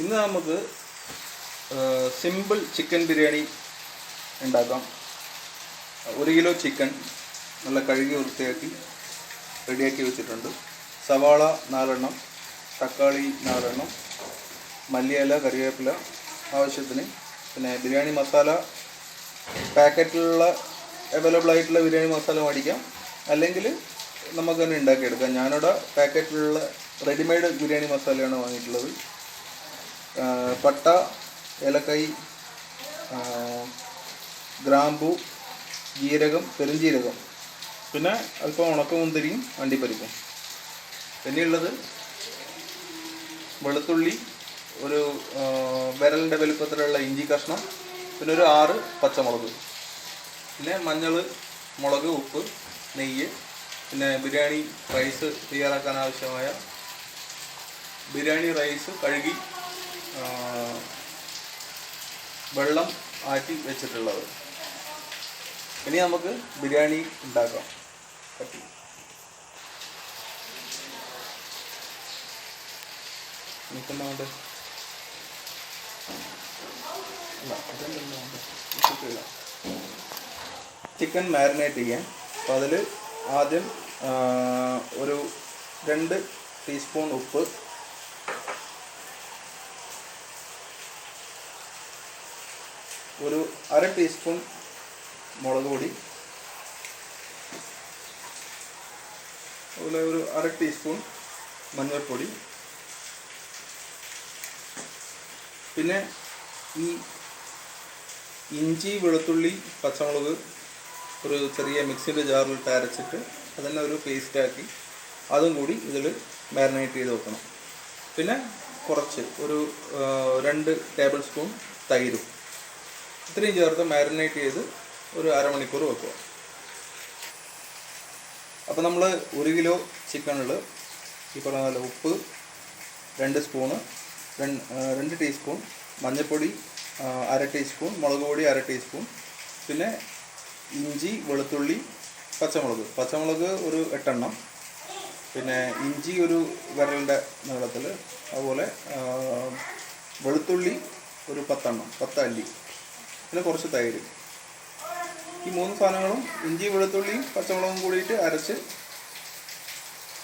ഇന്ന് നമുക്ക് simple chicken biryani ഉണ്ടാക്കാം. 1 കിലോ ചിക്കൻ നല്ല കഴുകി വൃത്തിയാക്കി റെഡിയാക്കി വെച്ചിട്ടുണ്ട്. സവാള 4 എണ്ണം, തക്കാളി 4 എണ്ണം, മല്ലിയില, കറിവേപ്പില ആവശ്യത്തിന്, പിന്നെ ബിരിയാണി മസാല പാക്കറ്റിലുള്ള അവൈലബിൾ ആയിട്ടുള്ള ബിരിയാണി മസാല മേടിക്കാം, അല്ലെങ്കിൽ നമുക്ക് തന്നെ ഉണ്ടാക്കിയെടുക്കാം. ഞാനിവിടെ പാക്കറ്റിലുള്ള റെഡിമെയ്ഡ് ബിരിയാണി മസാലയാണ് വാങ്ങിയിട്ടുള്ളത്. പട്ട, ഏലക്കായ്, ഗ്രാമ്പു, ജീരകം, പെരുംജീരകം, പിന്നെ അല്പം ഉണക്കമുന്തിരിയും അണ്ടിപ്പരിപ്പും. പിന്നെയുള്ളത് വെളുത്തുള്ളി, ഒരു വിരലിൻ്റെ വലുപ്പത്തിലുള്ള ഇഞ്ചി കഷ്ണം, പിന്നെ ഒരു 6 പച്ചമുളക്, പിന്നെ മഞ്ഞൾ, മുളക്, ഉപ്പ്, നെയ്യ്, പിന്നെ ബിരിയാണി റൈസ് തയ്യാറാക്കാൻ ആവശ്യമായ ബിരിയാണി റൈസ് കഴുകി വെള്ളം ആറ്റി വെച്ചിട്ടുള്ളത്. ഇനി നമുക്ക് ബിരിയാണി ഉണ്ടാക്കാം. പറ്റി നിൽക്കുന്നുണ്ട് ചിക്കൻ മാരിനേറ്റ് ചെയ്യാൻ. അപ്പോൾ അതിൽ ആദ്യം ഒരു 2 ടീസ്പൂൺ ഉപ്പ്, ഒരു 1/2 ടീസ്പൂൺ മുളക് പൊടി, അതുപോലെ ഒരു 1/2 ടീസ്പൂൺ മഞ്ഞൾപ്പൊടി, പിന്നെ ഈ ഇഞ്ചി, വെളുത്തുള്ളി, പച്ചമുളക് ഒരു ചെറിയ മിക്സിയുടെ ജാറിലിട്ട് അരച്ചിട്ട് അതിനെ ഒരു പേസ്റ്റാക്കി അതും കൂടി ഇതിൽ മാരിനേറ്റ് ചെയ്ത് വെക്കണം. പിന്നെ കുറച്ച് ഒരു 2 ടേബിൾ സ്പൂൺ തൈരും, ഇത്രയും ചേർത്ത് മാരിനേറ്റ് ചെയ്ത് ഒരു അരമണിക്കൂർ വെക്കുക. അപ്പോൾ നമ്മൾ 1 കിലോ ചിക്കനിൽ ഈ പറഞ്ഞ പോലെ ഉപ്പ് 2 സ്പൂണ്, 2 ടീസ്പൂൺ മഞ്ഞൾപ്പൊടി, 1/2 ടീസ്പൂൺ മുളക് പൊടി, 1/2 ടീസ്പൂൺ, പിന്നെ ഇഞ്ചി, വെളുത്തുള്ളി, പച്ചമുളക് ഒരു 8 എണ്ണം, പിന്നെ ഇഞ്ചി ഒരു വിരലിൻ്റെ നീളത്തിൽ, അതുപോലെ വെളുത്തുള്ളി ഒരു 10 എണ്ണം, 10 അല്ലി, പിന്നെ കുറച്ച് തൈര്. ഈ 3 സാധനങ്ങളും ഇഞ്ചി, വെളുത്തുള്ളിയും പച്ചമുളകും കൂടിയിട്ട് അരച്ച്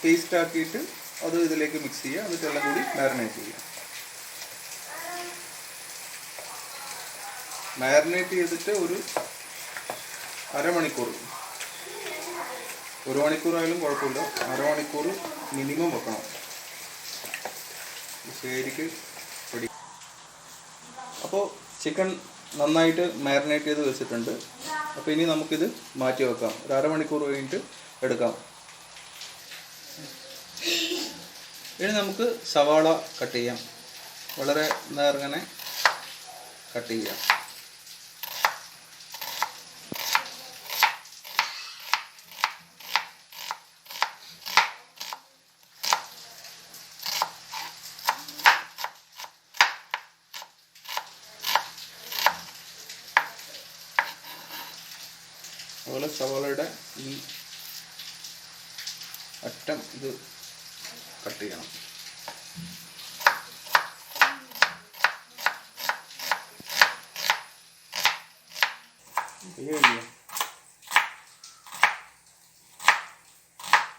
പേസ്റ്റ് ആക്കിയിട്ട് അത് ഇതിലേക്ക് മിക്സ് ചെയ്യുക. എന്നിട്ട് എല്ലാം കൂടി മാരിനേറ്റ് ചെയ്യുക. മാരിനേറ്റ് ചെയ്തിട്ട് ഒരു അരമണിക്കൂർ, 1 മണിക്കൂറായാലും കുഴപ്പമില്ല, അരമണിക്കൂർ മിനിമം വെക്കണം. ശരിക്ക് പൊടി. അപ്പോൾ ചിക്കൻ നന്നായിട്ട് മാരിനേറ്റ് ചെയ്ത് വെച്ചിട്ടുണ്ട്. അപ്പോൾ ഇനി നമുക്കിത് മാറ്റി വെക്കാം. ഒരു അരമണിക്കൂർ കഴിഞ്ഞിട്ട് എടുക്കാം. ഇനി നമുക്ക് സവാള കട്ട് ചെയ്യാം. വളരെ നേർങ്ങനെ കട്ട് ചെയ്യാം. അതുപോലെ സവാളയുടെ ഈ അറ്റം ഇത് കട്ട് ചെയ്യണം.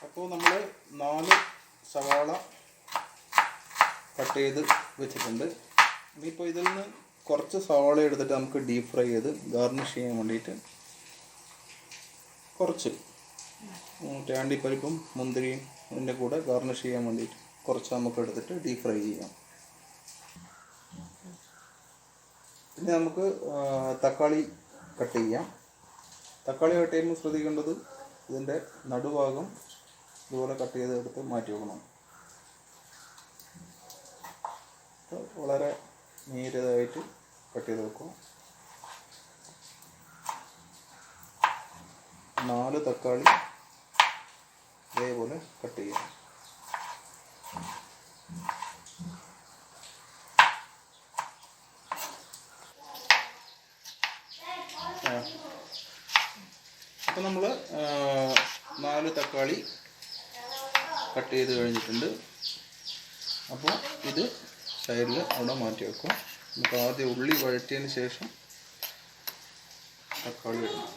അപ്പോൾ നമ്മൾ 4 സവാള കട്ട് ചെയ്ത് വെച്ചിട്ടുണ്ട്. ഇനിയിപ്പോൾ ഇതിൽ നിന്ന് കുറച്ച് സവാള എടുത്തിട്ട് നമുക്ക് ഡീപ്പ് ഫ്രൈ ചെയ്ത് ഗാർണിഷ് ചെയ്യാൻ വേണ്ടിയിട്ട് കുറച്ച് അണ്ടിപ്പരിപ്പും മുന്തിരിയും അതിൻ്റെ കൂടെ ഗാർണിഷ് ചെയ്യാൻ വേണ്ടിയിട്ട് കുറച്ച് നമുക്ക് എടുത്തിട്ട് ഡീപ്പ് ഫ്രൈ ചെയ്യാം. പിന്നെ നമുക്ക് തക്കാളി കട്ട് ചെയ്യാം. തക്കാളി കട്ട് ചെയ്യുമ്പോൾ ശ്രദ്ധിക്കേണ്ടത് ഇതിൻ്റെ നടുഭാഗം ഇതുപോലെ കട്ട് ചെയ്ത് എടുത്ത് മാറ്റി വെക്കണം. വളരെ നേരിയതായിട്ട് കട്ട് ചെയ്ത് വെക്കും. 4 തക്കാളി ഇതേപോലെ കട്ട് ചെയ്യാം. അപ്പോൾ നമ്മൾ 4 തക്കാളി കട്ട് ചെയ്ത് കഴിഞ്ഞിട്ടുണ്ട്. അപ്പോൾ ഇത് സൈഡിൽ അവിടെ മാറ്റി വെക്കും. നമുക്ക് ആദ്യം ഉള്ളി വഴറ്റിയതിന് ശേഷം തക്കാളി ഇടണം.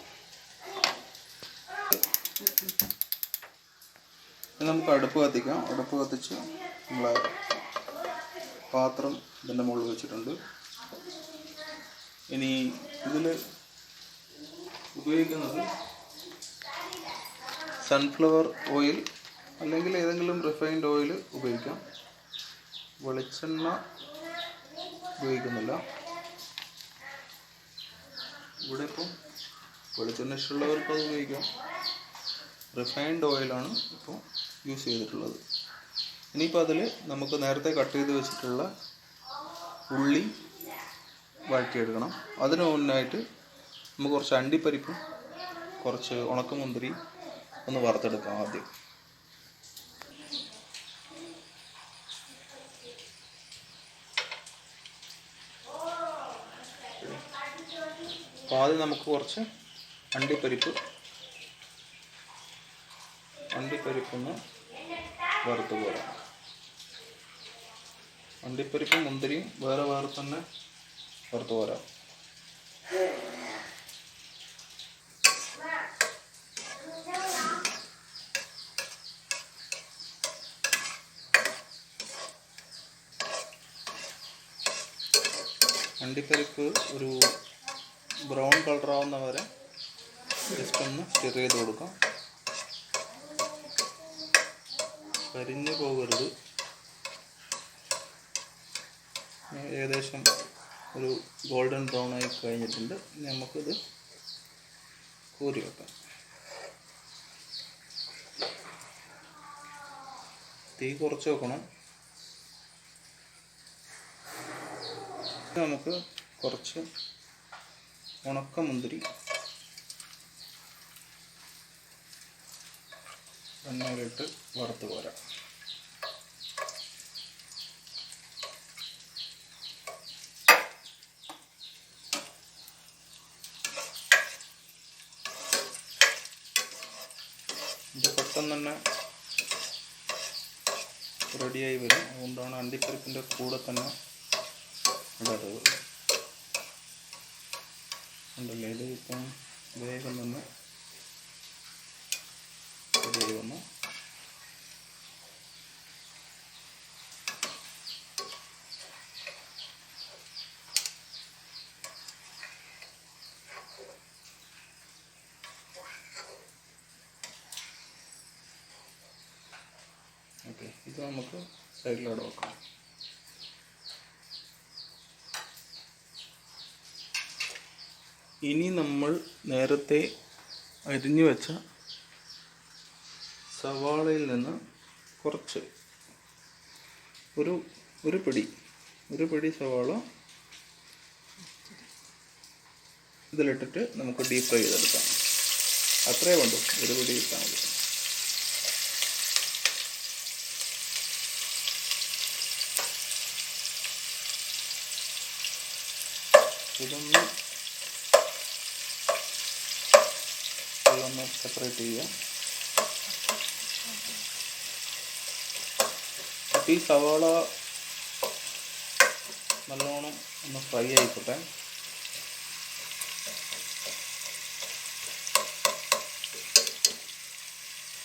നമുക്ക് അടുപ്പ് കത്തിക്കാം. അടുപ്പ് കത്തിച്ച് നമ്മളെ പാത്രം ഇതിൻ്റെ മുകളിൽ വെച്ചിട്ടുണ്ട്. ഇനി ഇതിൽ ഉപയോഗിക്കുന്നത് സൺഫ്ലവർ ഓയിൽ അല്ലെങ്കിൽ ഏതെങ്കിലും റിഫൈൻഡ് ഓയിൽ ഉപയോഗിക്കാം. വെളിച്ചെണ്ണ ഉപയോഗിക്കുന്നില്ല. ഇവിടെ ഇപ്പം വെളിച്ചെണ്ണ ഇഷ്ടമുള്ളവർക്ക് അത് ഉപയോഗിക്കാം. റിഫൈൻഡ് ഓയിലാണ് ഇപ്പോൾ യൂസ് ചെയ്തിട്ടുള്ളത്. ഇനിയിപ്പോൾ അതിൽ നമുക്ക് നേരത്തെ കട്ട് ചെയ്ത് വെച്ചിട്ടുള്ള ഉള്ളി വഴറ്റിയെടുക്കണം. അതിന് മുന്നായിട്ട് നമുക്ക് കുറച്ച് അണ്ടിപ്പരിപ്പും കുറച്ച് ഉണക്കമുന്തിരി ഒന്ന് വറുത്തെടുക്കാം ആദ്യം. അപ്പോൾ ആദ്യം നമുക്ക് കുറച്ച് അണ്ടിപ്പരിപ്പൊന്ന് വറുത്ത് പോരാം. അണ്ടിപ്പരിപ്പും മുന്തിരിയും വേറെ തന്നെ വറുത്ത് പോരാം. അണ്ടിപ്പരിപ്പ് ഒരു ബ്രൗൺ കളറാവുന്ന വരെ ജസ്റ്റ് ഒന്ന് സ്റ്റിർ ചെയ്ത് കൊടുക്കാം. കരിഞ്ഞു പോകരുത്. ഏകദേശം ഒരു ഗോൾഡൻ ബ്രൗൺ ആയി കഴിഞ്ഞിട്ടുണ്ട്. ഇനി നമുക്കിത് കോരി വെക്കാം. തീ കുറച്ച് വെക്കണം. നമുക്ക് കുറച്ച് ഉണക്കമുന്തിരി എണ്ണയിലിട്ട് വറുത്ത് പോരാം. ഇത് പെട്ടെന്ന് തന്നെ റെഡിയായി വരും. അതുകൊണ്ടാണ് അണ്ടിപ്പരിപ്പിൻ്റെ കൂടെ തന്നെ ഇടരുത്. ഉണ്ടല്ലേ, ഇത് ഇപ്പം വേഗം തന്നെ റെഡിയായി വന്നു. ഓക്കെ, ഇത് നമുക്ക് സൈഡിലോട്ട് വെക്കാം. ഇനി നമ്മൾ നേരത്തെ അരിഞ്ഞു വെച്ച സവാളയിൽ നിന്ന് കുറച്ച് ഒരു പിടി സവാള ഇതിലിട്ടിട്ട് നമുക്ക് ഡീപ് ഫ്രൈ ചെയ്തെടുക്കാം. അത്രേ വേണ്ടു, ഒരു പിടി ഇട്ടാൽ മതി. ഇതൊന്ന് സെപ്പറേറ്റ് ചെയ്യാം. ഈ സവാള നല്ലോണം ഒന്ന് ഫ്രൈ ആയിക്കോട്ടെ.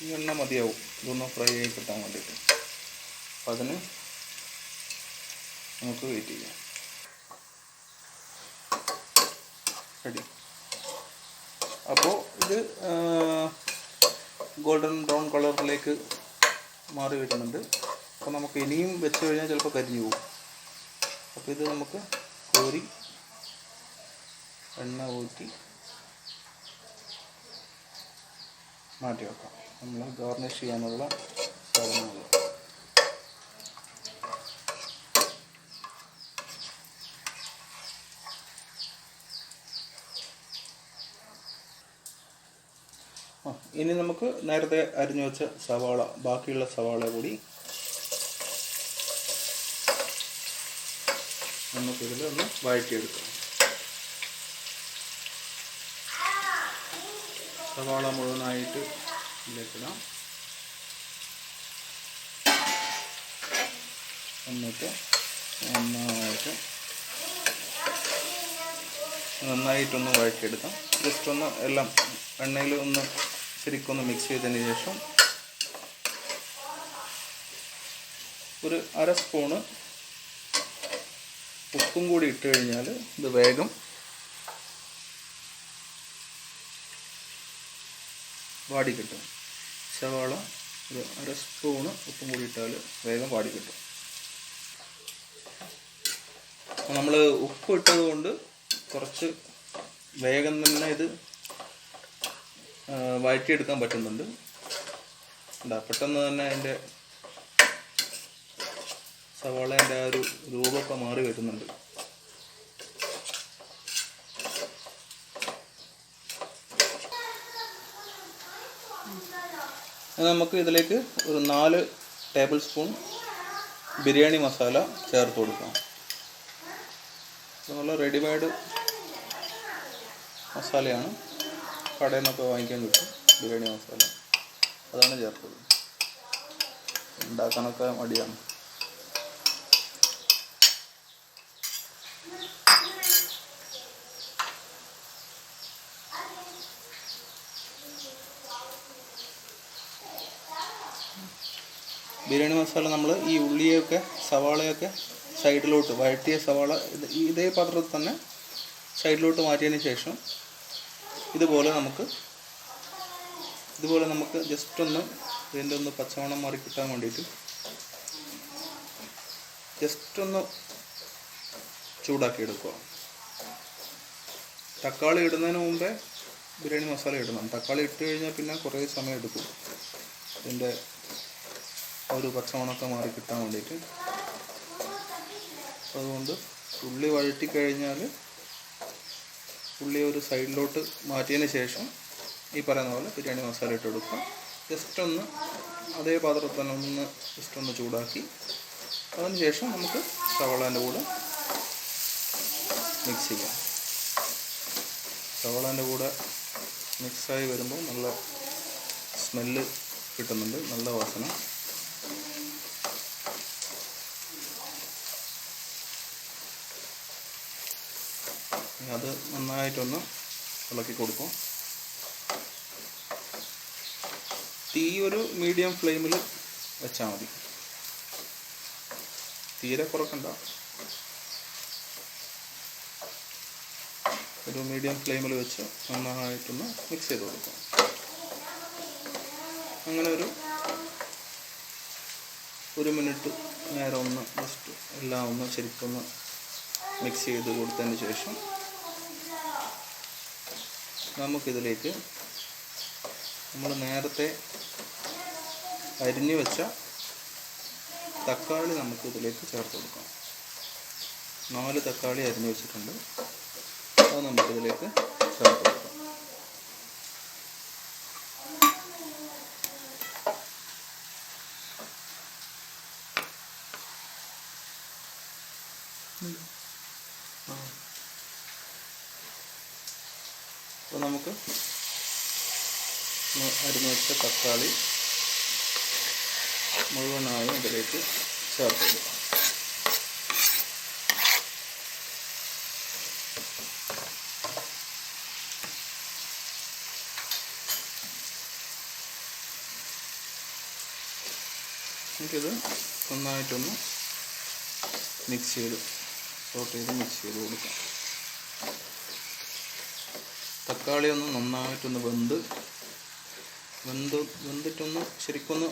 ഈ എണ്ണ മതിയാവും ഇതൊന്ന് ഫ്രൈ ആയി കിട്ടാൻ വേണ്ടിയിട്ട്. അപ്പം അതിന് നമുക്ക് വെയിറ്റ് ചെയ്യാം. റെഡി. അപ്പോൾ ഇത് ഗോൾഡൻ ബ്രൗൺ കളറിലേക്ക് മാറി വരുന്നുണ്ട്. അപ്പോൾ നമുക്ക് ഇനിയും വെച്ച് കഴിഞ്ഞാൽ ചിലപ്പോൾ കരിഞ്ഞു പോകും. അപ്പോൾ ഇത് നമുക്ക് കോരി എണ്ണ ഊറ്റി മാറ്റി വെക്കാം. നമ്മൾ ഗാർണിഷ് ചെയ്യാനുള്ള സാധനങ്ങൾ. ഇനി നമുക്ക് നേരത്തെ അരിഞ്ഞു വെച്ച സവാള, ബാക്കിയുള്ള സവാള കൂടി നമുക്കിതിൽ ഒന്ന് വഴറ്റിയെടുക്കാം. സവാള മുഴുവനായിട്ട് ഇതിലേക്കിടാം. എന്നിട്ട് നന്നായിട്ടൊന്ന് വഴറ്റിയെടുക്കാം. ജസ്റ്റ് ഒന്ന് എല്ലാം എണ്ണയിൽ ഒന്ന് ശരിക്കൊന്ന് മിക്സ് ചെയ്തതിന് ശേഷം ഒരു 1/2 സ്പൂണ് ഉപ്പും കൂടി ഇട്ട് കഴിഞ്ഞാൽ ഇത് വേഗം വാടി കിട്ടും. സവാള ഒരു 1/2 സ്പൂണ് ഉപ്പും കൂടി ഇട്ടാൽ വേഗം വാടി കിട്ടും. നമ്മൾ ഉപ്പ് ഇട്ടത് കൊണ്ട് കുറച്ച് വേഗം തന്നെ ഇത് വഴറ്റിയെടുക്കാൻ പറ്റുന്നുണ്ട്. പെട്ടെന്ന് തന്നെ അതിൻ്റെ സവാളേൻ്റെ ആ ഒരു രൂപമൊക്കെ മാറി വരുന്നുണ്ട്. നമുക്ക് ഇതിലേക്ക് ഒരു 4 ടേബിൾ സ്പൂൺ ബിരിയാണി മസാല ചേർത്ത് കൊടുക്കാം. നല്ല റെഡിമെയ്ഡ് മസാലയാണ്, കടയിൽ നിന്നൊക്കെ വാങ്ങിക്കാൻ കിട്ടും. ബിരിയാണി മസാല അതാണ് ചേർത്തത്. ഉണ്ടാക്കാനൊക്കെ മടിയാണ്. ബിരിയാണി മസാല നമ്മൾ ഈ ഉള്ളിയൊക്കെ സവാളയൊക്കെ സൈഡിലോട്ട് വഴറ്റിയ സവാള ഇതേ പാത്രത്തിൽ തന്നെ സൈഡിലോട്ട് മാറ്റിയതിന് ശേഷം ഇതുപോലെ നമുക്ക് ജസ്റ്റ് ഒന്ന് ഇതിൻ്റെ ഒന്ന് പച്ചമണം മാറി കിട്ടാൻ വേണ്ടിയിട്ട് ജസ്റ്റ് ഒന്ന് ചൂടാക്കി എടുക്കുക. തക്കാളി ഇടുന്നതിന് മുമ്പേ ബിരിയാണി മസാല ഇടണം. തക്കാളി ഇട്ട് കഴിഞ്ഞാൽ പിന്നെ കുറേ സമയം എടുക്കും ഇതിൻ്റെ ഒരു പച്ചമണമൊക്കെ മാറി കിട്ടാൻ വേണ്ടിയിട്ട്. അതുകൊണ്ട് ഉള്ളി വഴറ്റി കഴിഞ്ഞാൽ ഉള്ളി ഒരു സൈഡിലോട്ട് മാറ്റിയതിന് ശേഷം ഈ പറയുന്ന പോലെ ബിരിയാണി മസാല ഇട്ട് കൊടുക്കുക. ജസ്റ്റ് ഒന്ന് അതേ പാത്രത്തിൽ തന്നെ ഒന്ന് ജസ്റ്റ് ഒന്ന് ചൂടാക്കി അതിന് ശേഷം നമുക്ക് സവാളേൻ്റെ കൂടെ മിക്സ് ചെയ്യാം. സവാളേൻ്റെ കൂടെ മിക്സായി വരുമ്പോൾ നല്ല സ്മെല്ല് കിട്ടുന്നുണ്ട്, നല്ല വാസന. അത് നന്നായിട്ടൊന്ന് ഇളക്കി കൊടുക്കും. തീ ഒരു മീഡിയം ഫ്ലെയിമിൽ വെച്ചാൽ മതി, തീരെ കുറക്കണ്ട. ഒരു മീഡിയം ഫ്ലെയിമിൽ വെച്ച് നന്നായിട്ടൊന്ന് മിക്സ് ചെയ്ത് കൊടുക്കും. അങ്ങനെ ഒരു മിനിറ്റ് നേരം ഒന്ന് ജസ്റ്റ് എല്ലാം ഒന്ന് ശരിക്കൊന്ന് മിക്സ് ചെയ്ത് കൊടുത്തതിന് ശേഷം നമുക്കിതിലേക്ക് നമ്മൾ നേരത്തെ അരിഞ്ഞു വെച്ച തക്കാളി നമുക്കിതിലേക്ക് ചേർത്ത് കൊടുക്കാം. 4 തക്കാളി അരിഞ്ഞു വെച്ചിട്ടുണ്ട്, അത് നമുക്കിതിലേക്ക് ചേർത്ത് കൊടുക്കാം. അപ്പോൾ നമുക്ക് അരിഞ്ഞു വെച്ച തക്കാളി മുഴുവനായും ഇതിലേക്ക് ചേർത്ത് കൊടുക്കാം. നമുക്കിത് നന്നായിട്ടൊന്ന് മിക്സ് ചെയ്ത് മിക്സ് ചെയ്ത് കൊടുക്കാം. തക്കാളി ഒന്ന് നന്നായിട്ടൊന്ന് വെന്തിട്ടൊന്ന് ശരിക്കൊന്ന്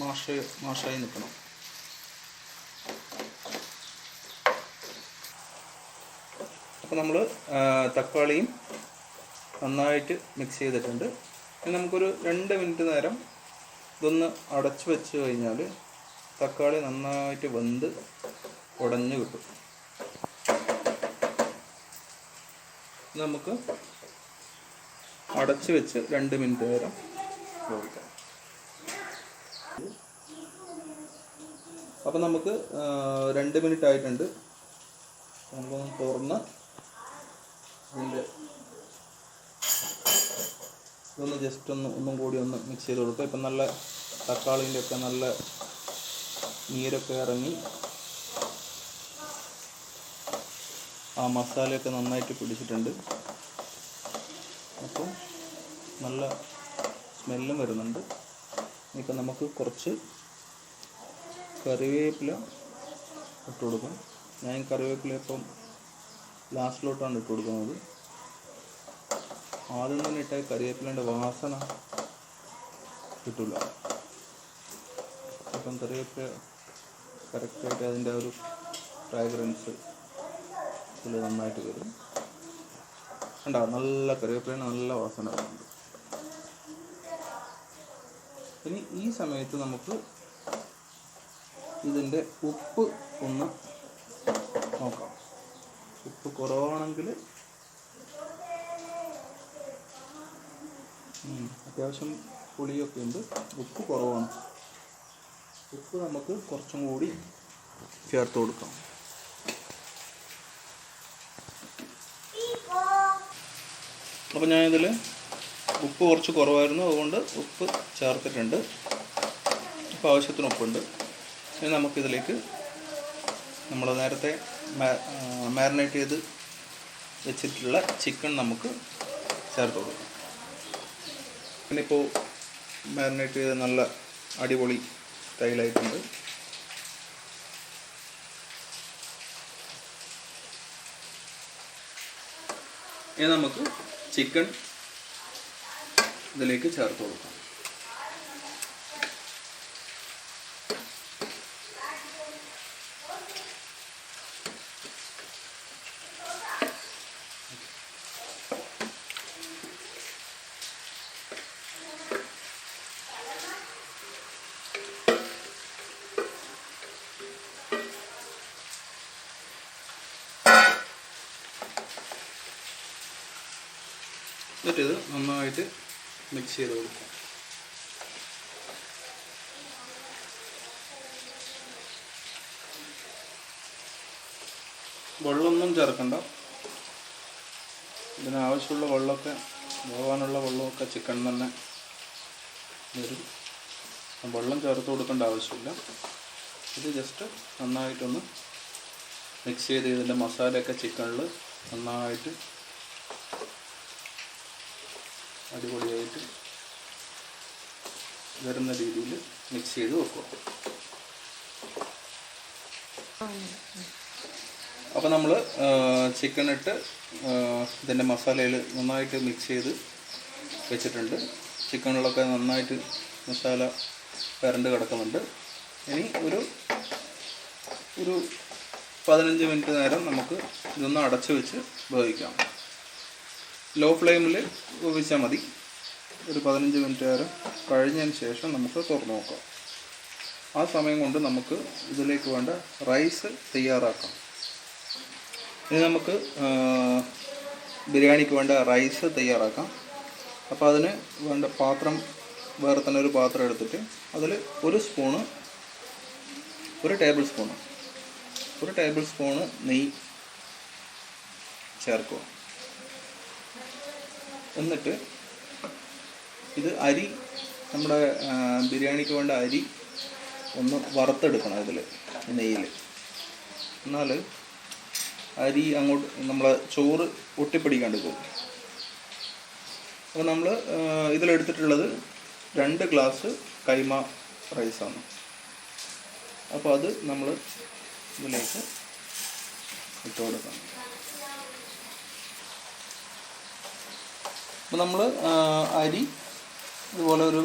മാഷായി നിൽക്കണം. അപ്പോൾ നമ്മൾ തക്കാളിയും നന്നായിട്ട് മിക്സ് ചെയ്തിട്ടുണ്ട്. ഇനി നമുക്കൊരു 2 മിനിറ്റ് നേരം ഇതൊന്ന് അടച്ചു വെച്ച് കഴിഞ്ഞാൽ തക്കാളി നന്നായിട്ട് വെന്ത് ഉടഞ്ഞ് കിട്ടും. നമുക്ക് അടച്ചു വെച്ച് 2 മിനിറ്റ് നേരം വേവിക്കാം. അപ്പം നമുക്ക് 2 മിനിറ്റ് ആയിട്ടുണ്ട്. നമുക്കൊന്ന് തുറന്ന് ഇതൊന്ന് ജസ്റ്റ് ഒന്നും കൂടി ഒന്ന് മിക്സ് ചെയ്ത് കൊടുക്കുക. ഇപ്പം നല്ല തക്കാളീൻ്റെ ഒക്കെ നല്ല നീരൊക്കെ ഇറങ്ങി ആ മസാലയൊക്കെ നന്നായിട്ട് പിടിച്ചിട്ടുണ്ട്. അപ്പം നല്ല സ്മെല്ലും വരുന്നുണ്ട്. ഇപ്പം നമുക്ക് കുറച്ച് കറിവേപ്പില ഇട്ട് കൊടുക്കാം. ഞാൻ കറിവേപ്പില ഇപ്പം ലാസ്റ്റിലോട്ടാണ് ഇട്ട് കൊടുക്കുന്നത്. ആദ്യം തന്നെ ഇട്ടാൽ കറിവേപ്പിലേൻ്റെ വാസന കിട്ടില്ല. അപ്പം കറിവേപ്പില കറക്റ്റായിട്ട് അതിൻ്റെ ഒരു ഫ്രാഗ്രൻസ് ഇതിൽ നന്നായിട്ട് വരും. കണ്ടോ, നല്ല കറിവേപ്പിലേന് നല്ല വാസന വരുന്നുണ്ട്. ഇനി ഈ സമയത്ത് നമുക്ക് ഇതിൻ്റെ ഉപ്പ് ഒന്ന് നോക്കാം. ഉപ്പ് കുറവാണെങ്കിൽ അത്യാവശ്യം പുളിയൊക്കെ ഉണ്ട്. ഉപ്പ് കുറവാണ്. ഉപ്പ് നമുക്ക് കുറച്ചും കൂടി ചേർത്ത് കൊടുക്കാം. അപ്പോൾ ഞാനിതിൽ ഉപ്പ് കുറച്ച് കുറവായിരുന്നു, അതുകൊണ്ട് ഉപ്പ് ചേർത്തിട്ടുണ്ട്. ഇപ്പോൾ ആവശ്യത്തിന് ഉപ്പുണ്ട്. ഇനി നമുക്കിതിലേക്ക് നമ്മൾ നേരത്തെ മാരിനേറ്റ് ചെയ്ത് വെച്ചിട്ടുള്ള ചിക്കൻ നമുക്ക് ചേർത്ത് കൊടുക്കാം. പിന്നിപ്പോൾ മാരിനേറ്റ് ചെയ്ത് നല്ല അടിപൊളി സ്റ്റൈലായിട്ടുണ്ട്. ഇനി നമുക്ക് ചിക്കൻ ഇതിലേക്ക് ചേർത്ത് കൊടുക്കാം. എന്നിട്ടിത് നന്നായിട്ട് മിക്സ് ചെയ്ത് കൊടുക്കാം. വെള്ളമൊന്നും ചേർക്കണ്ട. ഇതിനാവശ്യമുള്ള വെള്ളമൊക്കെ പോകാനുള്ള വെള്ളമൊക്കെ ചിക്കൻ തന്നെ വരും. വെള്ളം ചേർത്ത് കൊടുക്കേണ്ട ആവശ്യമില്ല. ഇത് ജസ്റ്റ് നന്നായിട്ടൊന്ന് മിക്സ് ചെയ്ത് ഇതിൻ്റെ മസാലയൊക്കെ ചിക്കനിൽ നന്നായിട്ട് അടിപൊളിയായിട്ട് വരുന്ന രീതിയിൽ മിക്സ് ചെയ്ത് വെക്കുക. അപ്പോൾ നമ്മൾ ചിക്കൻ ഇട്ട് ഇതിൻ്റെ മസാലയിൽ നന്നായിട്ട് മിക്സ് ചെയ്ത് വെച്ചിട്ടുണ്ട്. ചിക്കനിലൊക്കെ നന്നായിട്ട് മസാല വരണ്ട് കിടക്കുന്നുണ്ട്. ഇനി ഒരു 15 മിനിറ്റ് നേരം നമുക്ക് ഇതൊന്ന് അടച്ചു വെച്ച് വേവിക്കാം. ലോ ഫ്ലെയിമിൽ വേവിച്ചാൽ മതി. ഒരു 15 മിനിറ്റ് നേരം കഴിഞ്ഞതിന് ശേഷം നമുക്ക് തുറന്നു നോക്കാം. ആ സമയം കൊണ്ട് നമുക്ക് ഇതിലേക്ക് വേണ്ട റൈസ് തയ്യാറാക്കാം. ഇനി നമുക്ക് ബിരിയാണിക്ക് വേണ്ട റൈസ് തയ്യാറാക്കാം. അപ്പോൾ അതിന് വേണ്ട പാത്രം വേറെ തന്നെ ഒരു പാത്രം എടുത്തിട്ട് അതിൽ ഒരു ടേബിൾ സ്പൂണ് നെയ്യ് ചേർക്കുക. എന്നിട്ട് ഇത് അരി, നമ്മുടെ ബിരിയാണിക്ക് വേണ്ട അരി ഒന്ന് വറുത്തെടുക്കണം ഇതിൽ നെയ്യിൽ. എന്നാൽ അരി അങ്ങോട്ട് നമ്മളെ ചോറ് ഒട്ടിപ്പിടിക്കാണ്ട് പോകും. അപ്പോൾ നമ്മൾ ഇതിലെടുത്തിട്ടുള്ളത് 2 ഗ്ലാസ് കൈമ റൈസാണ്. അപ്പോൾ അത് നമ്മൾ ഇതിലേക്ക് ഇട്ട് കൊടുക്കണം. അപ്പോൾ നമ്മൾ അരി ഇതുപോലെ ഒരു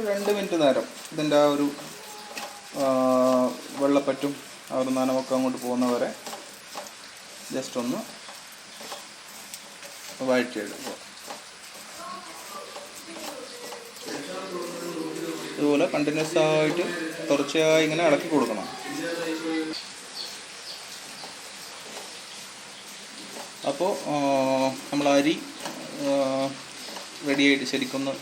2 മിനിറ്റ് നേരം ഇതിൻ്റെ ആ ഒരു വെള്ളപ്പറ്റും ആ ഒരു നനവൊക്കെ അങ്ങോട്ട് പോകുന്നവരെ ജസ്റ്റ് ഒന്ന് വഴറ്റിയെടുക്കുക. ഇതുപോലെ കണ്ടിന്യൂസ് ആയിട്ട് തുടർച്ചയായി ഇങ്ങനെ ഇളക്കി കൊടുക്കണം. അപ്പോൾ നമ്മൾ അരി റെഡിയായിട്ട് ശരിക്കൊന്ന്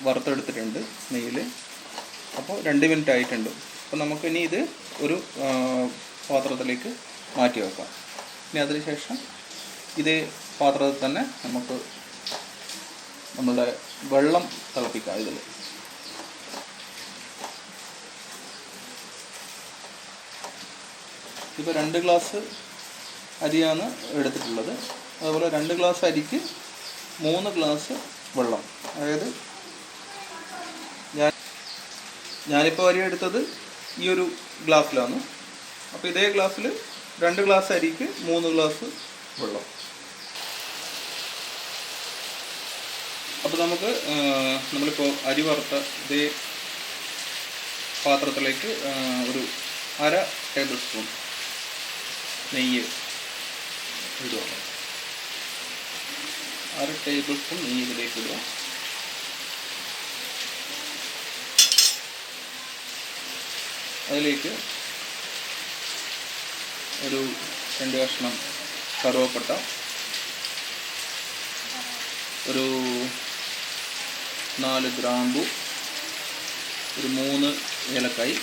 വറുത്തെടുത്തിട്ടുണ്ട് നെയ്യിൽ. അപ്പോൾ 2 മിനിറ്റ് ആയിട്ടുണ്ട്. അപ്പോൾ നമുക്കിനി ഇത് ഒരു പാത്രത്തിലേക്ക് മാറ്റി വെക്കാം. ഇനി അതിന് ശേഷം ഇതേ പാത്രത്തിൽ തന്നെ നമുക്ക് നമ്മളുടെ വെള്ളം തിളപ്പിക്കാം. ഇതിൽ ഇപ്പോൾ 2 ഗ്ലാസ് അരിയാണ് എടുത്തിട്ടുള്ളത്. അതുപോലെ 2 ഗ്ലാസ് അരിക്ക് 3 ഗ്ലാസ് വെള്ളം. അതായത് ഞാനിപ്പോൾ അരി എടുത്തത് ഈ ഒരു ഗ്ലാസ്സിലാണ്. അപ്പോൾ ഇതേ ഗ്ലാസ്സിൽ 2 ഗ്ലാസ് അരിക്ക് 3 ഗ്ലാസ് വെള്ളം. അപ്പോൾ നമുക്ക് നമ്മളിപ്പോൾ അരി വറുത്ത ഇതേ പാത്രത്തിലേക്ക് ഒരു 1/2 ടേബിൾ സ്പൂൺ നെയ്യ് ഇടുക. 1/2 ടേബിൾ സ്പൂൺ നെയ്യ് ഇതിലേക്ക് ഇടുക. അതിലേക്ക് ഒരു 2 കഷ്ണം കറുവപ്പട്ട, ഒരു 4 ഗ്രാമ്പു, ഒരു 3 ഏലക്കായ്,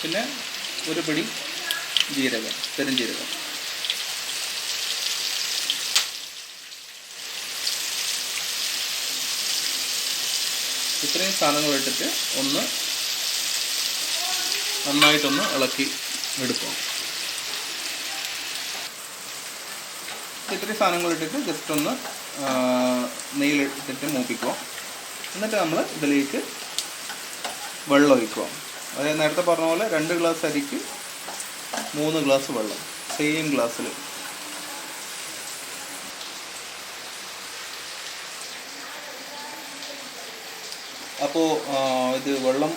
പിന്നെ ഒരു പിടി ജീരകം, പെരുംജീരകം. ഇത്രയും സാധനങ്ങൾ ഇട്ടിട്ട് ഒന്ന് നന്നായിട്ടൊന്ന് ഇളക്കി എടുക്കുക. ഇത്രയും സാധനങ്ങൾ ഇട്ടിട്ട് ജസ്റ്റ് ഒന്ന് നെയ്യിലിട്ടിട്ട് മൂപ്പിക്കുക. എന്നിട്ട് നമ്മൾ ഇതിലേക്ക് വെള്ളം ഒഴിക്കുക. അതായത് നേരത്തെ പറഞ്ഞ പോലെ 2 ഗ്ലാസ് അരിക്ക് 3 ഗ്ലാസ് വെള്ളം, സെയിം ഗ്ലാസ്സിൽ. അപ്പോൾ ഇത് വെള്ളം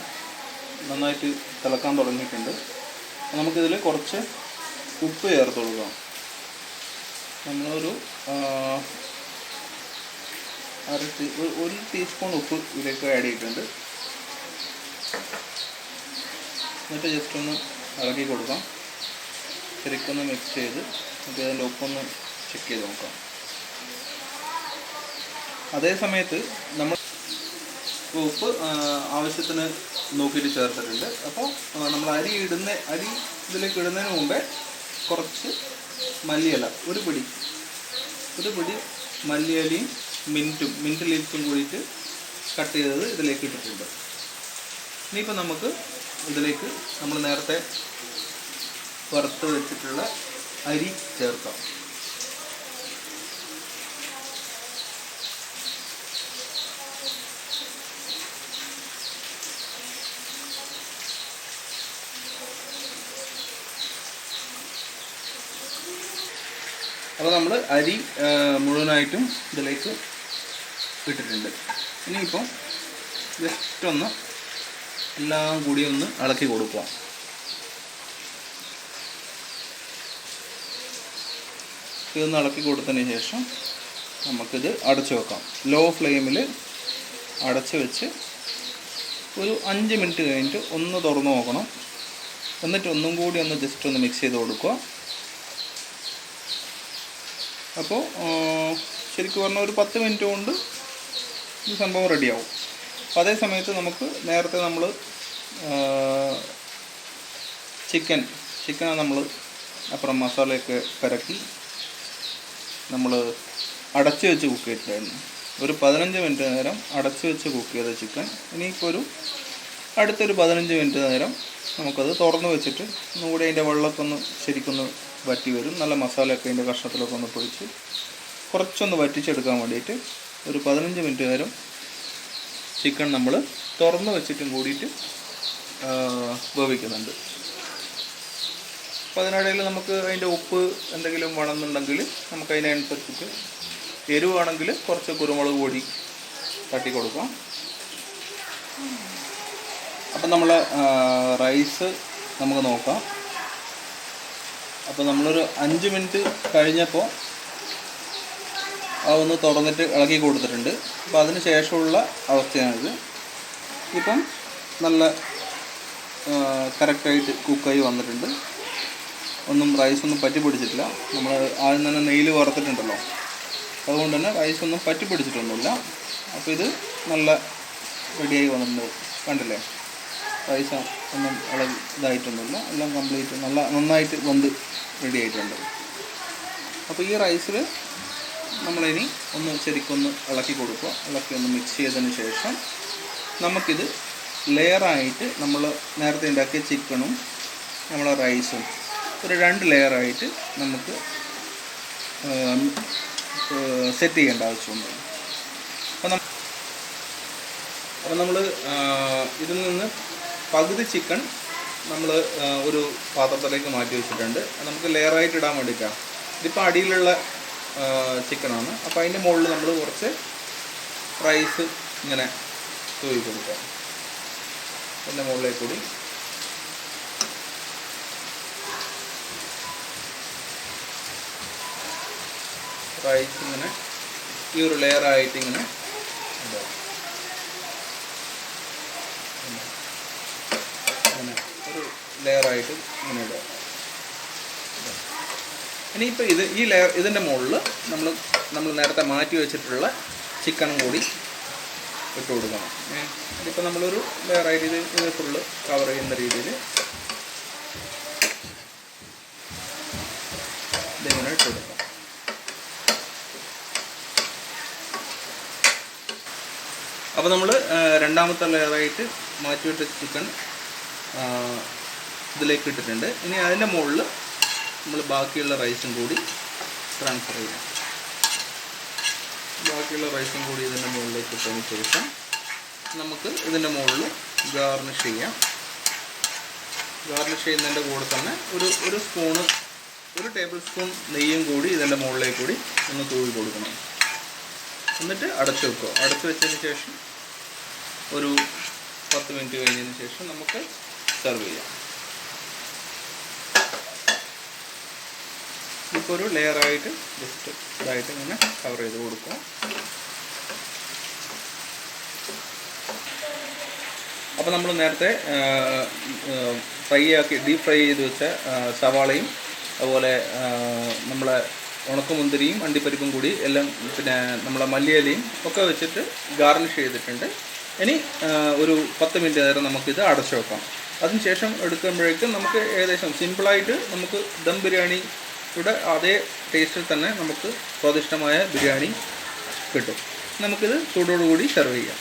നന്നായിട്ട് തിളക്കാൻ തുടങ്ങിയിട്ടുണ്ട്. നമുക്കിതിൽ കുറച്ച് ഉപ്പ് ചേർത്ത് കൊടുക്കാം. നമ്മളൊരു 1 ടീസ്പൂൺ ഉപ്പ് ഇതിലേക്ക് ആഡ് ചെയ്തിട്ടുണ്ട്. എന്നിട്ട് ജസ്റ്റ് ഒന്ന് ഇളക്കി കൊടുക്കാം. ശരിക്കൊന്ന് മിക്സ് ചെയ്ത് നമുക്ക് അതിൻ്റെ ഉപ്പൊന്ന് ചെക്ക് ചെയ്ത് നോക്കാം. അതേ സമയത്ത് നമ്മൾ ഉപ്പ് ആവശ്യത്തിന് നോക്കിയിട്ട് ചേർത്തിട്ടുണ്ട്. അപ്പോൾ നമ്മൾ അരി ഇതിലേക്ക് ഇടുന്നതിന് മുമ്പേ കുറച്ച് മല്ലിയില, ഒരു പിടി മല്ലിയിലയും മിൻറ്റ് ലീവ്സും കൂടിയിട്ട് കട്ട് ചെയ്തത് ഇതിലേക്ക് ഇട്ടിട്ടുണ്ട്. ഇനിയിപ്പോൾ നമുക്ക് ഇതിലേക്ക് നമ്മൾ നേരത്തെ വറുത്ത് വെച്ചിട്ടുള്ള അരി ചേർക്കാം. അപ്പോൾ നമ്മൾ അരി മുഴുവനായിട്ടും ഇതിലേക്ക് ഇട്ടിട്ടുണ്ട്. ഇനിയിപ്പോൾ ജസ്റ്റ് ഒന്ന് എല്ലാം കൂടി ഒന്ന് ഇളക്കി കൊടുക്കുക. ഇതൊന്ന് ഇളക്കി കൊടുത്തതിന് ശേഷം നമുക്കിത് അടച്ചു വെക്കാം. ലോ ഫ്ലെയിമിൽ അടച്ചു വെച്ച് ഒരു 5 മിനിറ്റ് കഴിഞ്ഞിട്ട് ഒന്ന് തുറന്ന് നോക്കണം. എന്നിട്ട് ഒന്നും കൂടി ഒന്ന് ജസ്റ്റ് ഒന്ന് മിക്സ് ചെയ്ത് കൊടുക്കുക. അപ്പോൾ ശരിക്കും പറഞ്ഞാൽ ഒരു 10 മിനിറ്റ് കൊണ്ട് ഈ സംഭവം റെഡിയാവും. അപ്പോൾ അതേ സമയത്ത് നമുക്ക് നേരത്തെ നമ്മൾ ചിക്കനെ നമ്മൾ അപ്പുറം മസാലയൊക്കെ പരക്കി നമ്മൾ അടച്ചു വെച്ച് കുക്ക് ചെയ്തിട്ടുണ്ടായിരുന്നു. ഒരു 15 മിനിറ്റ് നേരം അടച്ചു വെച്ച് കുക്ക് ചെയ്ത ചിക്കൻ ഇനിയിപ്പോൾ അടുത്തൊരു 15 മിനിറ്റ് നേരം നമുക്കത് തുറന്ന് വെച്ചിട്ട് ഒന്നുകൂടി അതിൻ്റെ വെള്ളമൊക്കെ ഒന്ന് ശരിക്കൊന്ന് വറ്റി വരും. നല്ല മസാലയൊക്കെ അതിൻ്റെ കഷ്ണത്തിലൊക്കെ ഒന്ന് പൊടിച്ച് കുറച്ചൊന്ന് വറ്റിച്ചെടുക്കാൻ വേണ്ടിയിട്ട് ഒരു 15 മിനിറ്റ് നേരം ചിക്കൻ നമ്മൾ തുറന്ന് വെച്ചിട്ടും കൂടിയിട്ട് വേവിക്കുന്നുണ്ട്. അപ്പോൾ അതിനിടയിൽ നമുക്ക് അതിൻ്റെ ഉപ്പ് എന്തെങ്കിലും വേണമെന്നുണ്ടെങ്കിൽ നമുക്ക് അതിനനുസരിച്ചിട്ട് എരിവാണെങ്കിൽ കുറച്ച് കുരുമുളക് പൊടി തട്ടി കൊടുക്കാം. അപ്പം നമ്മൾ റൈസ് നമുക്ക് നോക്കാം. അപ്പോൾ നമ്മളൊരു 5 മിനിറ്റ് കഴിഞ്ഞപ്പോൾ അതൊന്ന് തുറന്നിട്ട് ഇളക്കി കൊടുത്തിട്ടുണ്ട്. അപ്പോൾ അതിന് ശേഷമുള്ള അവസ്ഥയാണിത്. ഇപ്പം നല്ല കറക്റ്റായിട്ട് കുക്കായി വന്നിട്ടുണ്ട്. റൈസൊന്നും പറ്റി പിടിച്ചിട്ടില്ല. നമ്മൾ ആദ്യം തന്നെ നെയ്യിൽ വറുത്തിട്ടുണ്ടല്ലോ, അതുകൊണ്ട് തന്നെ റൈസൊന്നും പറ്റി പിടിച്ചിട്ടൊന്നുമില്ല. അപ്പോൾ ഇത് നല്ല റെഡിയായി വന്നിട്ടുണ്ട്. കണ്ടില്ലേ, റൈസ് ഒന്നും ഇതായിട്ടൊന്നുമില്ല, എല്ലാം കംപ്ലീറ്റ് നന്നായിട്ട് വന്ന് റെഡി ആയിട്ടുണ്ട്. അപ്പോൾ ഈ റൈസിൽ നമ്മളിനി ശരിക്കൊന്ന് ഇളക്കി കൊടുക്കുക. ഇളക്കി ഒന്ന് മിക്സ് ചെയ്തതിന് ശേഷം നമുക്കിത് ലെയറായിട്ട് നമ്മൾ നേരത്തെ ഉണ്ടാക്കിയ ചിക്കനും നമ്മളെ റൈസും ഒരു 2 ലെയറായിട്ട് നമുക്ക് സെറ്റ് ചെയ്യേണ്ട ആവശ്യമുണ്ട്. അപ്പോൾ നമ്മൾ ഇതിൽ നിന്ന് പകുതി ചിക്കൻ നമ്മൾ ഒരു പാത്രത്തിലേക്ക് മാറ്റി വെച്ചിട്ടുണ്ട്. നമുക്ക് ലെയറായിട്ട് ഇടാൻ വേണ്ടിയിട്ടാണ്. ഇതിപ്പോൾ അടിയിലുള്ള ചിക്കനാണ്. അപ്പോൾ അതിൻ്റെ മുകളിൽ നമ്മൾ കുറച്ച് റൈസ് ഇങ്ങനെ തൂവി കൊടുക്കാം. അതിൻ്റെ മുകളിലേക്ക് കൂടി റൈസ് ഇങ്ങനെ ഈ ഒരു ലെയറായിട്ട് ഇങ്ങനെ ഇടാം. അങ്ങനെ ഒരു ലെയറായിട്ട് ഇങ്ങനെ ഇടുക. ഇനിയിപ്പോൾ ഈ ലെയർ ഇതിൻ്റെ മുകളിൽ നമ്മൾ നേരത്തെ മാറ്റി വെച്ചിട്ടുള്ള ചിക്കനും കൂടി ഇട്ട് കൊടുക്കണം. ഇതിപ്പോൾ നമ്മളൊരു ലെയറായിട്ട് ഇത് ഫുള്ള് കവർ ചെയ്യുന്ന രീതിയിൽ ഇതിങ്ങനെ ഇട്ട് കൊടുക്കാം. അപ്പോൾ നമ്മൾ രണ്ടാമത്തെ ലെയറായിട്ട് മാറ്റിവിട്ട ചിക്കൻ ഇതിലേക്ക് ഇട്ടിട്ടുണ്ട്. ഇനി അതിൻ്റെ മുകളിൽ നമ്മൾ ബാക്കിയുള്ള റൈസും കൂടി ട്രാൻസ്ഫർ ചെയ്യാം. ബാക്കിയുള്ള റൈസും കൂടി ഇതിൻ്റെ മുകളിലേക്ക് ഇട്ടതിന് ശേഷം നമുക്ക് ഇതിൻ്റെ മുകളിൽ ഗാർണിഷ് ചെയ്യാം. ഗാർണിഷ് ചെയ്യുന്നതിൻ്റെ കൂടെ തന്നെ ഒരു ടേബിൾ സ്പൂൺ നെയ്യും കൂടി ഇതിൻ്റെ മുകളിലേക്ക് കൂടി ഒന്ന് തൂവി കൊടുക്കണം. എന്നിട്ട് അടച്ചു വെക്കുക. അടച്ചു വെച്ചതിന് ശേഷം ഒരു 10 മിനിറ്റ് കഴിഞ്ഞതിന് ശേഷം നമുക്ക് സെർവ് ചെയ്യാം. ഇപ്പോൾ ഒരു ലെയറായിട്ട് ജസ്റ്റ് ഇതായിട്ട് ഇങ്ങനെ കവർ ചെയ്ത് കൊടുക്കുക. അപ്പോൾ നമ്മൾ നേരത്തെ ഡീപ്പ് ഫ്രൈ ചെയ്ത് വെച്ച സവാളയും അതുപോലെ നമ്മളെ ഉണക്കമുന്തിരിയും അണ്ടിപ്പരിപ്പും കൂടി എല്ലാം പിന്നെ നമ്മളെ മല്ലിയിലയും ഒക്കെ വെച്ചിട്ട് ഗാർണിഷ് ചെയ്തിട്ടുണ്ട്. ഇനി ഒരു 10 മിനിറ്റ് നേരം നമുക്കിത് അടച്ചു വെക്കാം. അതിനുശേഷം എടുക്കുമ്പോഴേക്കും നമുക്ക് ഏകദേശം സിമ്പിളായിട്ട് നമുക്ക് ദം ബിരിയാണിയുടെ അതേ ടേസ്റ്റിൽ തന്നെ നമുക്ക് സ്വാദിഷ്ടമായ ബിരിയാണി കിട്ടും. നമുക്കിത് ചൂടോടുകൂടി സെർവ് ചെയ്യാം.